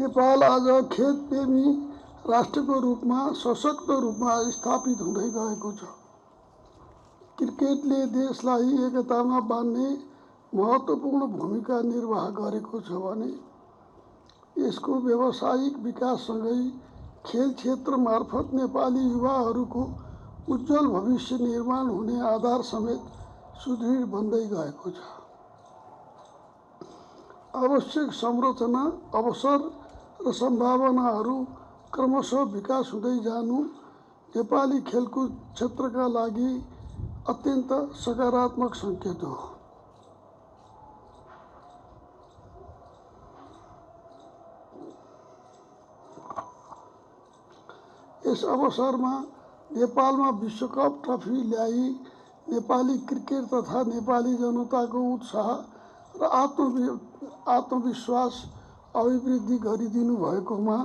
नेपाल आज खेलप्रेमी राष्ट्रको रूपमा सशक्त रूपमा स्थापित हुँदै गएको छ। क्रिकेटले देशलाई एकतामा बाँध्ने महत्त्वपूर्ण भूमिका निर्वाह गरेको छ भने यसको व्यावसायिक विकाससँगै खेल क्षेत्र मार्फत नेपाली युवाहरूको उज्जवल भविष्य निर्माण हुने आधार समेत सुदृढ बन्दै गएको छ। आवश्यक संरचना, अवसर र सम्भावनाहरू क्रमशः विकास हुँदै जानु नेपाली खेलकुद क्षेत्रका लागि अत्यन्त सकारात्मक सङ्केत हो। यस अवसरमा नेपालमा विश्वकप ट्रफी ल्याई नेपाली क्रिकेट तथा नेपाली जनताको उत्साह र आत्मविश्वास अभिवृद्धि गरिदिनु भएकोमा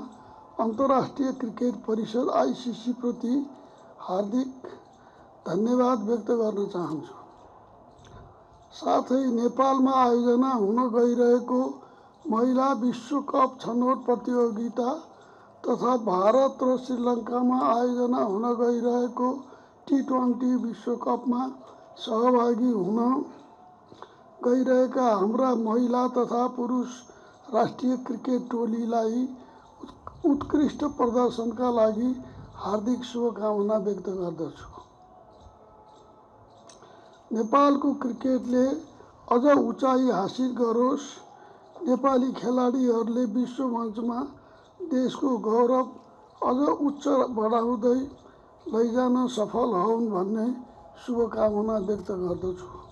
अन्तर्राष्ट्रिय क्रिकेट परिषद आइसिसी प्रति हार्दिक धन्यवाद व्यक्त गर्न चाहन्छु। साथै नेपालमा आयोजना हुन गइरहेको महिला विश्वकप छनौट प्रतियोगिता तथा भारत र श्रीलङ्कामा आयोजना हुन गइरहेको T20 विश्वकपमा सहभागी हुन गइरहेका हाम्रा महिला तथा पुरुष राष्ट्रिय क्रिकेट टोलीलाई उत्कृष्ट प्रदर्शनका लागि हार्दिक शुभकामना व्यक्त गर्दछु। नेपालको क्रिकेटले अझ उचाइ हासिल गरोस्, नेपाली खेलाडीहरूले विश्व मञ्चमा देशको गौरव अझ उच्च बढाउँदै लैजान सफल होउन् भन्ने शुभकामना व्यक्त गर्दछु।